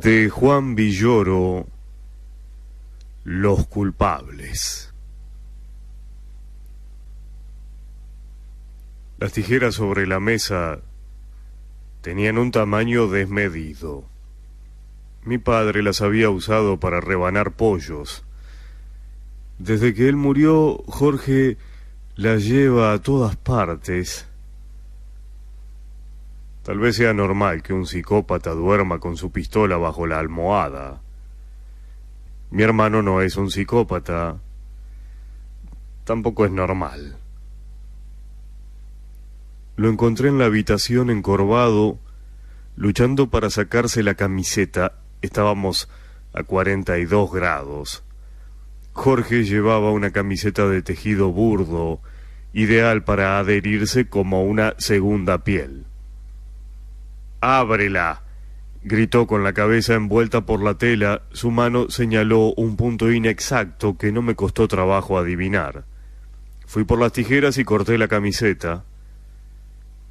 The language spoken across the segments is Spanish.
De Juan Villoro, Los culpables. Las tijeras sobre la mesa tenían un tamaño desmedido. Mi padre las había usado para rebanar pollos. Desde que él murió, Jorge las lleva a todas partes. Tal vez sea normal que un psicópata duerma con su pistola bajo la almohada. Mi hermano no es un psicópata. Tampoco es normal. Lo encontré en la habitación encorvado, luchando para sacarse la camiseta. Estábamos a 42 grados. Jorge llevaba una camiseta de tejido burdo, ideal para adherirse como una segunda piel. «¡Ábrela!», gritó con la cabeza envuelta por la tela. Su mano señaló un punto inexacto que no me costó trabajo adivinar. Fui por las tijeras y corté la camiseta.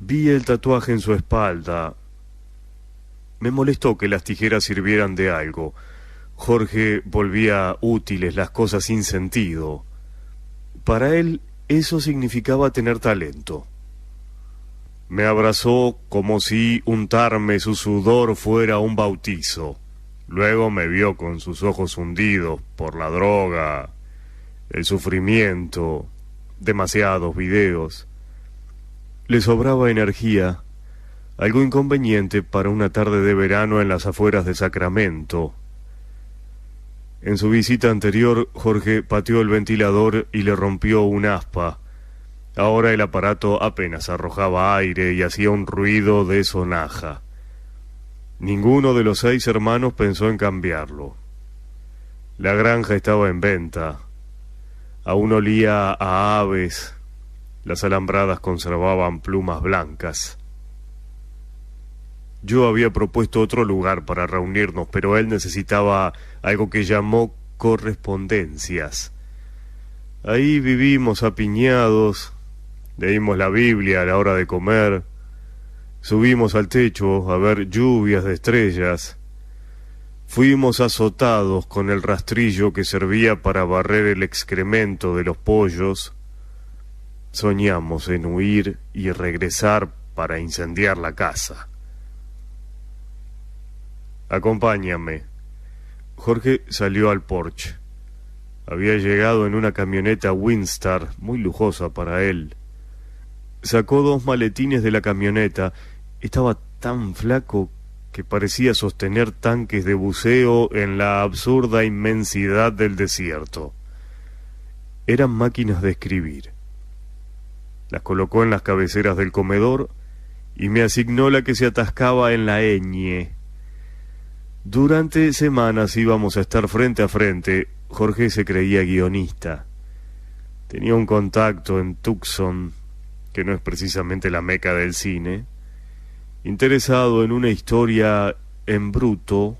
Vi el tatuaje en su espalda. Me molestó que las tijeras sirvieran de algo. Jorge volvía útiles las cosas sin sentido. Para él eso significaba tener talento. Me abrazó como si untarme su sudor fuera un bautizo. Luego me vio con sus ojos hundidos por la droga, el sufrimiento, demasiados videos. Le sobraba energía, algo inconveniente para una tarde de verano en las afueras de Sacramento. En su visita anterior, Jorge pateó el ventilador y le rompió un aspa. Ahora el aparato apenas arrojaba aire y hacía un ruido de sonaja. Ninguno de los 6 hermanos pensó en cambiarlo. La granja estaba en venta. Aún olía a aves. Las alambradas conservaban plumas blancas. Yo había propuesto otro lugar para reunirnos, pero él necesitaba algo que llamó correspondencias. Ahí vivimos apiñados, leímos la Biblia a la hora de comer, subimos al techo a ver lluvias de estrellas, fuimos azotados con el rastrillo que servía para barrer el excremento de los pollos, soñamos en huir y regresar para incendiar la casa. «Acompáñame». Jorge salió al porche. Había llegado en una camioneta Windstar, muy lujosa para él. Sacó 2 maletines de la camioneta. Estaba tan flaco que parecía sostener tanques de buceo en la absurda inmensidad del desierto. Eran máquinas de escribir. Las colocó en las cabeceras del comedor y me asignó la que se atascaba en la ñ. Durante semanas íbamos a estar frente a frente. Jorge se creía guionista. Tenía un contacto en Tucson, que no es precisamente la meca del cine, interesado en una historia en bruto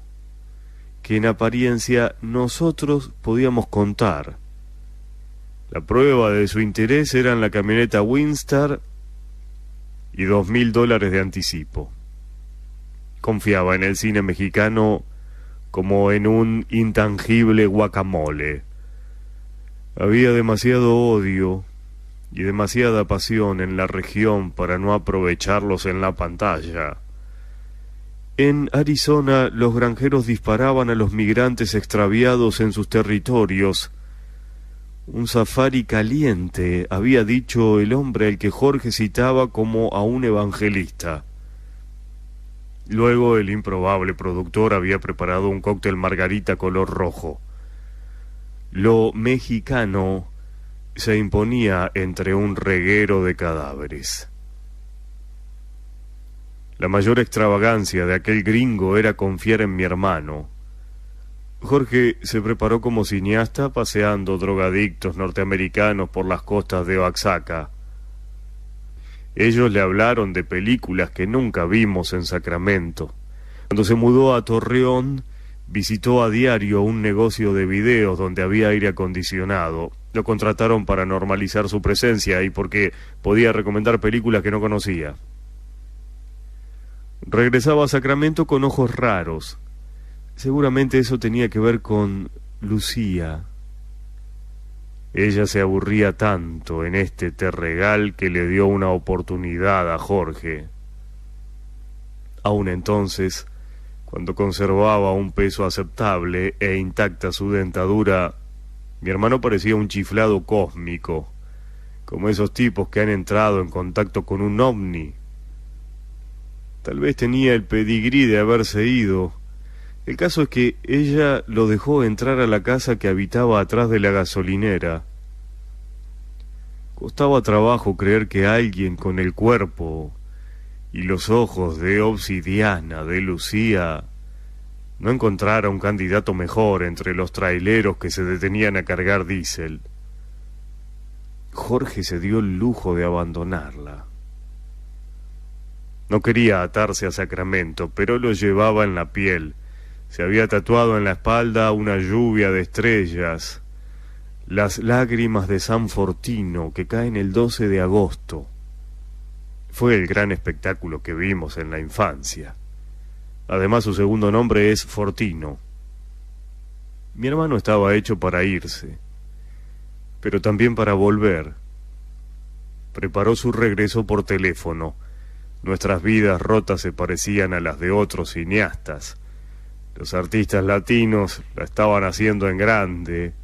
que en apariencia nosotros podíamos contar. La prueba de su interés eran la camioneta Windstar y $2.000 de anticipo. Confiaba en el cine mexicano como en un intangible guacamole. Había demasiado odio y demasiada pasión en la región para no aprovecharlos en la pantalla. En Arizona, los granjeros disparaban a los migrantes extraviados en sus territorios. Un safari caliente, había dicho el hombre al que Jorge citaba como a un evangelista. Luego el improbable productor había preparado un cóctel margarita color rojo. Lo mexicano se imponía entre un reguero de cadáveres. La mayor extravagancia de aquel gringo era confiar en mi hermano. Jorge se preparó como cineasta paseando drogadictos norteamericanos por las costas de Oaxaca. Ellos le hablaron de películas que nunca vimos en Sacramento. Cuando se mudó a Torreón, visitó a diario un negocio de videos donde había aire acondicionado. Lo contrataron para normalizar su presencia y porque podía recomendar películas que no conocía. Regresaba a Sacramento con ojos raros. Seguramente eso tenía que ver con Lucía. Ella se aburría tanto en este terregal que le dio una oportunidad a Jorge. Aún entonces, cuando conservaba un peso aceptable e intacta su dentadura, mi hermano parecía un chiflado cósmico, como esos tipos que han entrado en contacto con un ovni. Tal vez tenía el pedigrí de haberse ido. El caso es que ella lo dejó entrar a la casa que habitaba atrás de la gasolinera. Costaba trabajo creer que alguien con el cuerpo y los ojos de obsidiana de Lucía no encontrara un candidato mejor entre los traileros que se detenían a cargar diésel. Jorge se dio el lujo de abandonarla. No quería atarse a Sacramento, pero lo llevaba en la piel. Se había tatuado en la espalda una lluvia de estrellas, las lágrimas de San Fortino, que caen el 12 de agosto. Fue el gran espectáculo que vimos en la infancia. Además, su segundo nombre es Fortino. Mi hermano estaba hecho para irse, pero también para volver. Preparó su regreso por teléfono. Nuestras vidas rotas se parecían a las de otros cineastas. Los artistas latinos la estaban haciendo en grande.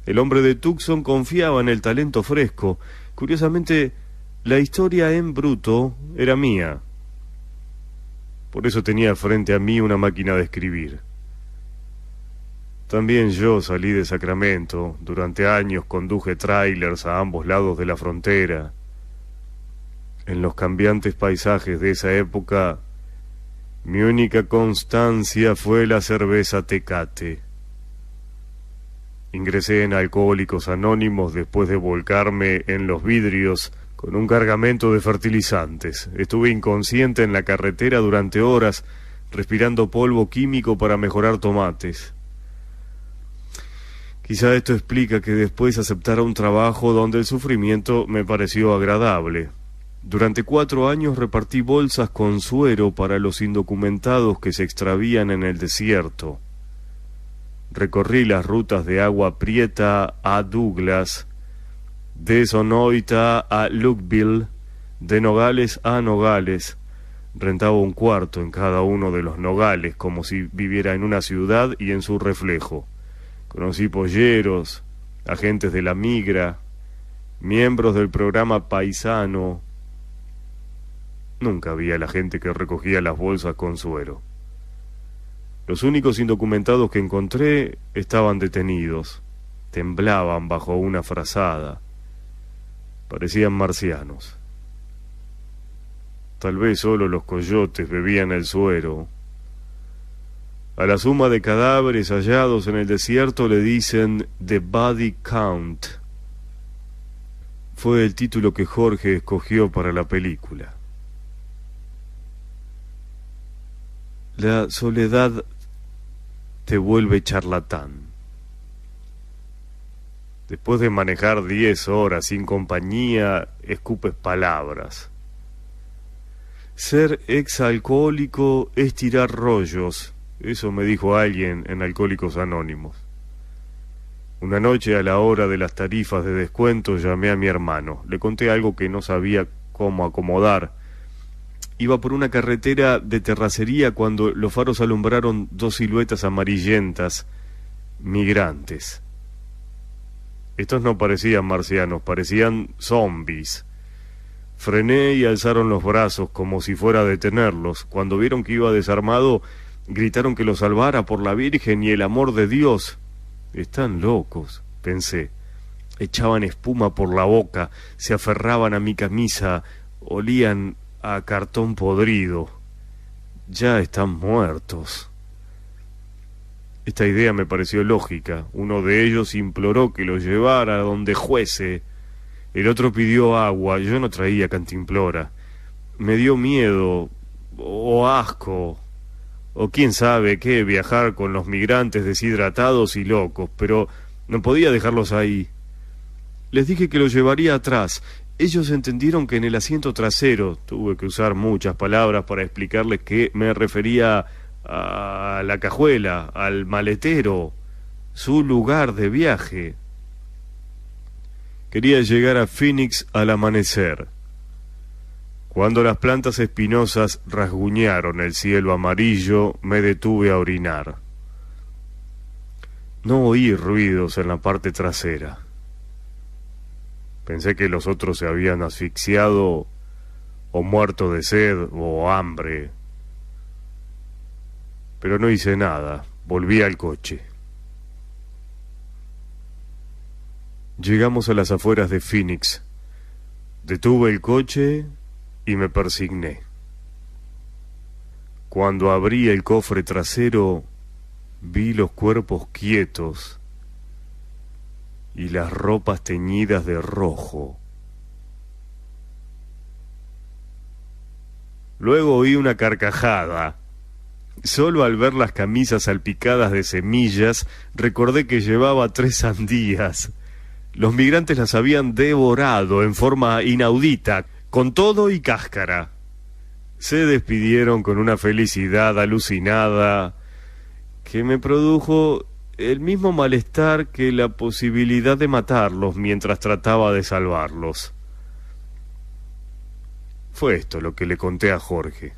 El hombre de Tucson confiaba en el talento fresco. Curiosamente, la historia en bruto era mía. Por eso tenía frente a mí una máquina de escribir. También yo salí de Sacramento. Durante años conduje trailers a ambos lados de la frontera. En los cambiantes paisajes de esa época, mi única constancia fue la cerveza Tecate. Ingresé en Alcohólicos Anónimos después de volcarme en los vidrios con un cargamento de fertilizantes. Estuve inconsciente en la carretera durante horas, respirando polvo químico para mejorar tomates. Quizá esto explica que después aceptara un trabajo donde el sufrimiento me pareció agradable. Durante 4 años repartí bolsas con suero para los indocumentados que se extravían en el desierto. Recorrí las rutas de Agua Prieta a Douglas, de Sonoita a Lukeville, de Nogales a Nogales. Rentaba un cuarto en cada uno de los nogales, como si viviera en una ciudad y en su reflejo. Conocí polleros, agentes de la migra, miembros del programa paisano. Nunca vi a la gente que recogía las bolsas con suero. Los únicos indocumentados que encontré estaban detenidos. Temblaban bajo una frazada. Parecían marcianos. Tal vez solo los coyotes bebían el suero. A la suma de cadáveres hallados en el desierto le dicen The Body Count. Fue el título que Jorge escogió para la película. La soledad te vuelve charlatán. Después de manejar 10 horas sin compañía, escupes palabras. Ser exalcohólico es tirar rollos, eso me dijo alguien en Alcohólicos Anónimos. Una noche, a la hora de las tarifas de descuento, llamé a mi hermano. Le conté algo que no sabía cómo acomodar. Iba por una carretera de terracería cuando los faros alumbraron 2 siluetas amarillentas, migrantes. Estos no parecían marcianos, parecían zombies. Frené y alzaron los brazos como si fuera a detenerlos. Cuando vieron que iba desarmado, gritaron que lo salvara por la Virgen y el amor de Dios. Están locos, pensé. Echaban espuma por la boca, se aferraban a mi camisa, olían a cartón podrido. Ya están muertos. Esta idea me pareció lógica. Uno de ellos imploró que lo llevara a donde fuese. El otro pidió agua. Yo no traía cantimplora. Me dio miedo, o asco, o quién sabe qué, viajar con los migrantes deshidratados y locos, pero no podía dejarlos ahí. Les dije que lo llevaría atrás. Ellos entendieron que en el asiento trasero. Tuve que usar muchas palabras para explicarles que me refería a la cajuela, al maletero, su lugar de viaje. Quería llegar a Phoenix al amanecer. Cuando las plantas espinosas rasguñaron el cielo amarillo, me detuve a orinar. No oí ruidos en la parte trasera. Pensé que los otros se habían asfixiado o muerto de sed o hambre. Pero no hice nada, volví al coche. Llegamos a las afueras de Phoenix. Detuve el coche y me persigné. Cuando abrí el cofre trasero, vi los cuerpos quietos y las ropas teñidas de rojo. Luego oí una carcajada. Solo al ver las camisas salpicadas de semillas, recordé que llevaba 3 sandías. Los migrantes las habían devorado en forma inaudita, con todo y cáscara. Se despidieron con una felicidad alucinada que me produjo el mismo malestar que la posibilidad de matarlos mientras trataba de salvarlos. Fue esto lo que le conté a Jorge.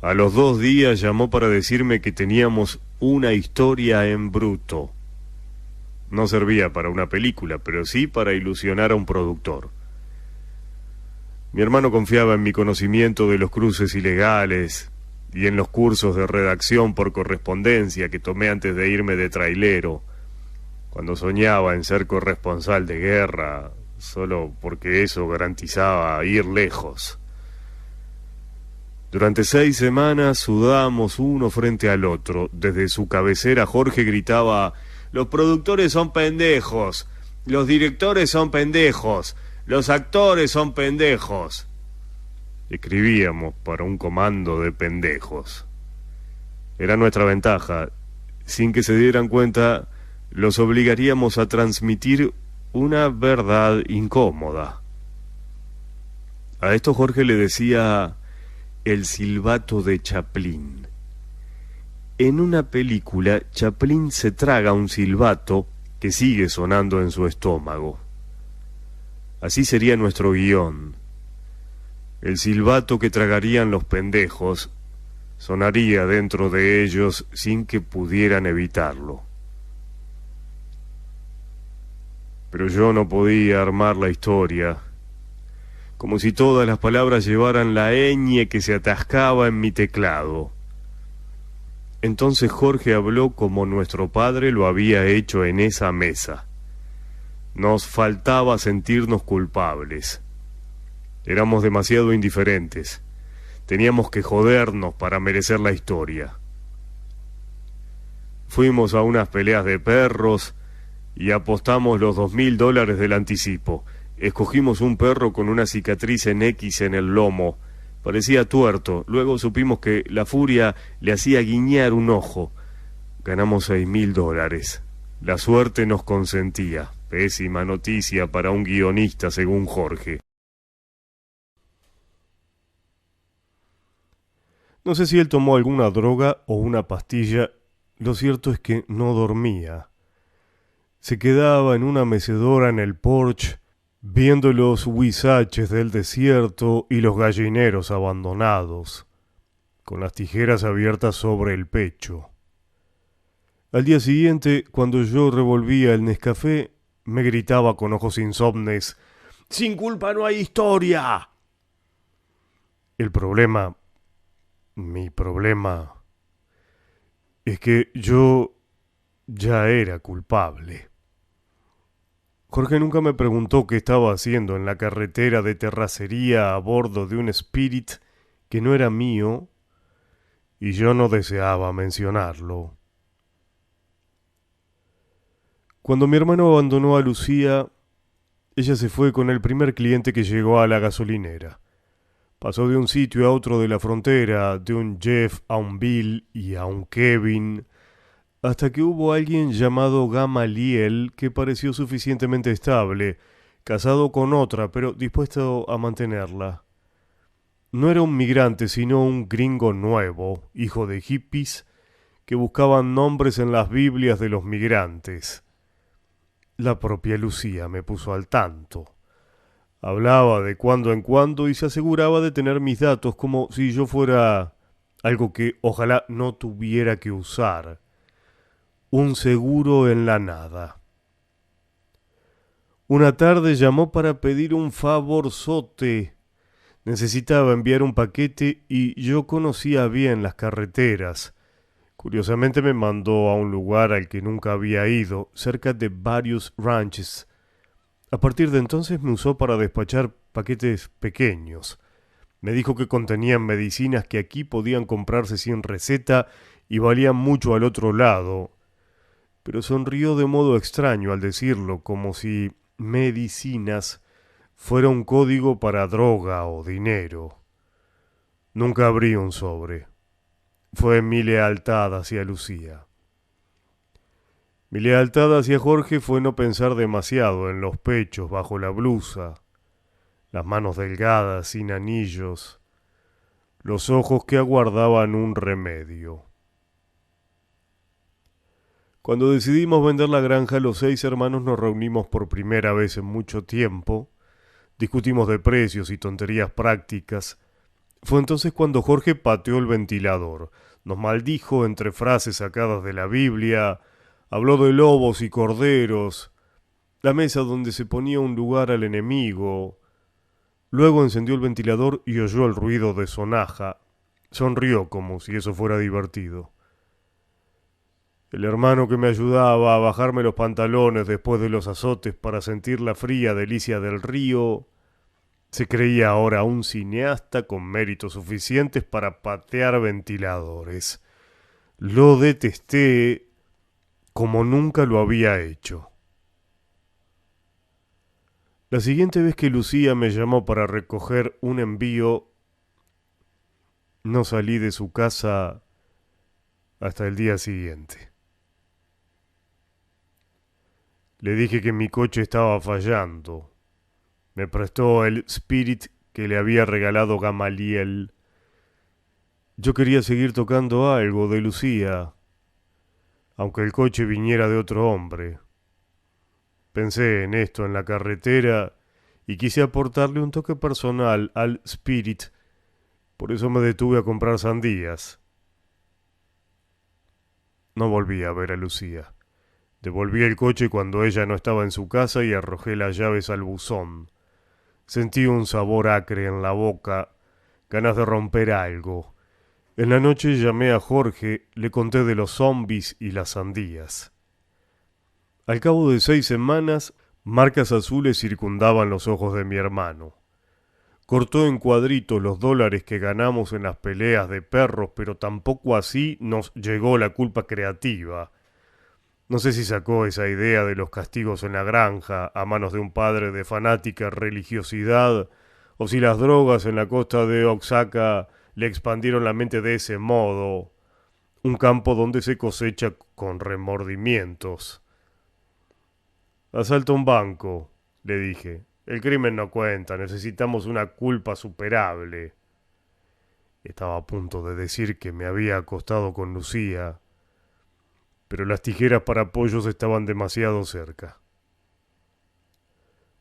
A los 2 días llamó para decirme que teníamos una historia en bruto. No servía para una película, pero sí para ilusionar a un productor. Mi hermano confiaba en mi conocimiento de los cruces ilegales y en los cursos de redacción por correspondencia que tomé antes de irme de trailero, cuando soñaba en ser corresponsal de guerra, solo porque eso garantizaba ir lejos. Durante 6 semanas sudamos uno frente al otro. Desde su cabecera Jorge gritaba: «Los productores son pendejos, los directores son pendejos, los actores son pendejos». Escribíamos para un comando de pendejos. Era nuestra ventaja. Sin que se dieran cuenta, los obligaríamos a transmitir una verdad incómoda. A esto Jorge le decía el silbato de Chaplin. En una película, Chaplin se traga un silbato que sigue sonando en su estómago. Así sería nuestro guión. El silbato que tragarían los pendejos sonaría dentro de ellos sin que pudieran evitarlo. Pero yo no podía armar la historia, como si todas las palabras llevaran la ñ que se atascaba en mi teclado. Entonces Jorge habló como nuestro padre lo había hecho en esa mesa. Nos faltaba sentirnos culpables. Éramos demasiado indiferentes. Teníamos que jodernos para merecer la historia. Fuimos a unas peleas de perros y apostamos los $2.000 del anticipo. Escogimos un perro con una cicatriz en X en el lomo. Parecía tuerto. Luego supimos que la furia le hacía guiñar un ojo. Ganamos $6.000. La suerte nos consentía. Pésima noticia para un guionista, según Jorge. No sé si él tomó alguna droga o una pastilla. Lo cierto es que no dormía. Se quedaba en una mecedora en el porche, viendo los huizaches del desierto y los gallineros abandonados, con las tijeras abiertas sobre el pecho. Al día siguiente, cuando yo revolvía el Nescafé, me gritaba con ojos insomnes: «¡Sin culpa no hay historia!». Mi problema, es que yo ya era culpable. Jorge nunca me preguntó qué estaba haciendo en la carretera de terracería a bordo de un Spirit que no era mío, y yo no deseaba mencionarlo. Cuando mi hermano abandonó a Lucía, ella se fue con el primer cliente que llegó a la gasolinera. Pasó de un sitio a otro de la frontera, de un Jeff a un Bill y a un Kevin, hasta que hubo alguien llamado Gamaliel que pareció suficientemente estable, casado con otra, pero dispuesto a mantenerla. No era un migrante, sino un gringo nuevo, hijo de hippies, que buscaban nombres en las Biblias de los migrantes. La propia Lucía me puso al tanto. Hablaba de cuando en cuando y se aseguraba de tener mis datos como si yo fuera algo que ojalá no tuviera que usar. Un seguro en la nada. Una tarde llamó para pedir un favorzote. Necesitaba enviar un paquete y yo conocía bien las carreteras. Curiosamente me mandó a un lugar al que nunca había ido, cerca de varios ranches. A partir de entonces me usó para despachar paquetes pequeños. Me dijo que contenían medicinas que aquí podían comprarse sin receta y valían mucho al otro lado. Pero sonrió de modo extraño al decirlo, como si medicinas fuera un código para droga o dinero. Nunca abrí un sobre. Fue mi lealtad hacia Lucía. Mi lealtad hacia Jorge fue no pensar demasiado en los pechos bajo la blusa, las manos delgadas sin anillos, los ojos que aguardaban un remedio. Cuando decidimos vender la granja, los 6 hermanos nos reunimos por primera vez en mucho tiempo, discutimos de precios y tonterías prácticas. Fue entonces cuando Jorge pateó el ventilador, nos maldijo entre frases sacadas de la Biblia, habló de lobos y corderos, la mesa donde se ponía un lugar al enemigo. Luego encendió el ventilador y oyó el ruido de sonaja. Sonrió como si eso fuera divertido. El hermano que me ayudaba a bajarme los pantalones después de los azotes para sentir la fría delicia del río, se creía ahora un cineasta con méritos suficientes para patear ventiladores. Lo detesté como nunca lo había hecho. La siguiente vez que Lucía me llamó para recoger un envío, no salí de su casa hasta el día siguiente. Le dije que mi coche estaba fallando. Me prestó el Spirit que le había regalado Gamaliel. Yo quería seguir tocando algo de Lucía, aunque el coche viniera de otro hombre. Pensé en esto en la carretera y quise aportarle un toque personal al Spirit. Por eso me detuve a comprar sandías. No volví a ver a Lucía. Devolví el coche cuando ella no estaba en su casa y arrojé las llaves al buzón. Sentí un sabor acre en la boca, ganas de romper algo. En la noche llamé a Jorge, le conté de los zombies y las sandías. Al cabo de 6 semanas, marcas azules circundaban los ojos de mi hermano. Cortó en cuadritos los dólares que ganamos en las peleas de perros, pero tampoco así nos llegó la culpa creativa. No sé si sacó esa idea de los castigos en la granja a manos de un padre de fanática religiosidad, o si las drogas en la costa de Oaxaca le expandieron la mente de ese modo, un campo donde se cosecha con remordimientos. Asalta un banco, le dije. El crimen no cuenta, necesitamos una culpa superable. Estaba a punto de decir que me había acostado con Lucía, pero las tijeras para pollos estaban demasiado cerca.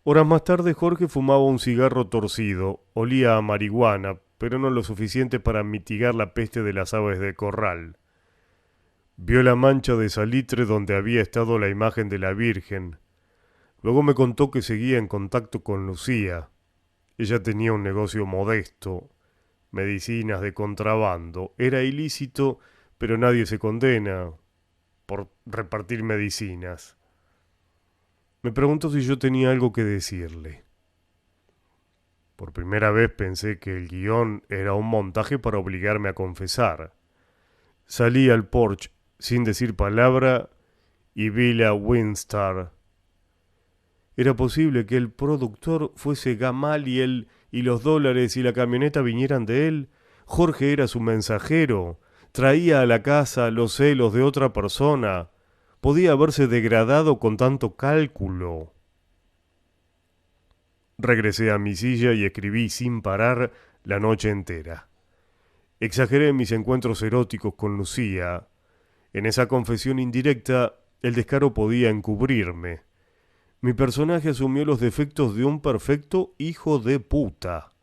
Horas más tarde Jorge fumaba un cigarro torcido, olía a marihuana, pero no lo suficiente para mitigar la peste de las aves de corral. Vio la mancha de salitre donde había estado la imagen de la Virgen. Luego me contó que seguía en contacto con Lucía. Ella tenía un negocio modesto, medicinas de contrabando. Era ilícito, pero nadie se condena por repartir medicinas. Me preguntó si yo tenía algo que decirle. Por primera vez pensé que el guión era un montaje para obligarme a confesar. Salí al porche sin decir palabra y vi la Windstar. Era posible que el productor fuese Gamaliel y los dólares y la camioneta vinieran de él. Jorge era su mensajero. Traía a la casa los celos de otra persona. Podía haberse degradado con tanto cálculo. Regresé a mi silla y escribí sin parar la noche entera. Exageré mis encuentros eróticos con Lucía. En esa confesión indirecta, el descaro podía encubrirme. Mi personaje asumió los defectos de un perfecto hijo de puta.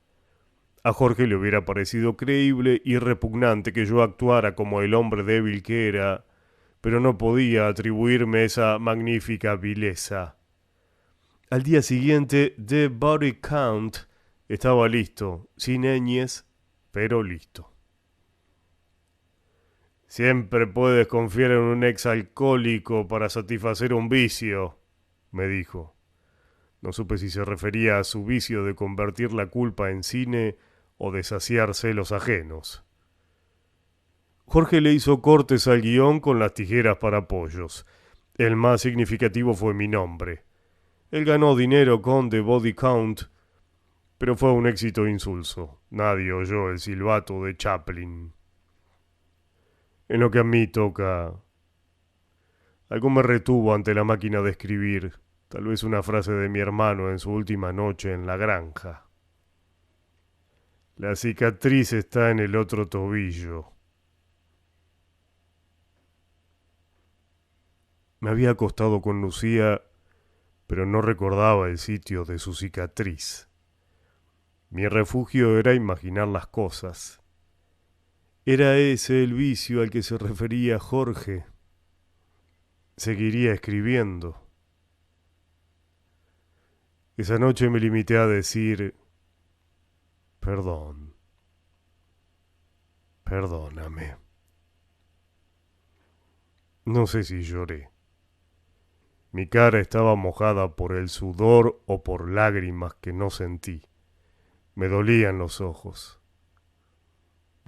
A Jorge le hubiera parecido creíble y repugnante que yo actuara como el hombre débil que era, pero no podía atribuirme esa magnífica vileza. Al día siguiente, The Body Count estaba listo, sin ñes, pero listo. Siempre puedes confiar en un exalcohólico para satisfacer un vicio, me dijo. No supe si se refería a su vicio de convertir la culpa en cine o de saciar celos ajenos. Jorge le hizo cortes al guión con las tijeras para pollos. El más significativo fue mi nombre. Él ganó dinero con The Body Count, pero fue un éxito insulso. Nadie oyó el silbato de Chaplin. En lo que a mí toca, algo me retuvo ante la máquina de escribir, tal vez una frase de mi hermano en su última noche en la granja. La cicatriz está en el otro tobillo. Me había acostado con Lucía, pero no recordaba el sitio de su cicatriz. Mi refugio era imaginar las cosas. Era ese el vicio al que se refería Jorge. Seguiría escribiendo. Esa noche me limité a decir, perdón, perdóname. No sé si lloré. Mi cara estaba mojada por el sudor o por lágrimas que no sentí. Me dolían los ojos.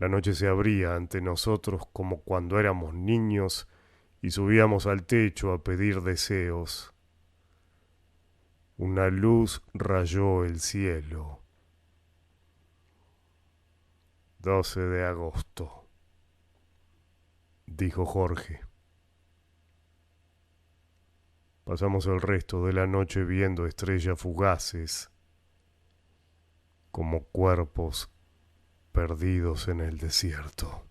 La noche se abría ante nosotros como cuando éramos niños y subíamos al techo a pedir deseos. Una luz rayó el cielo. 12 de agosto, dijo Jorge. Pasamos el resto de la noche viendo estrellas fugaces como cuerpos perdidos en el desierto.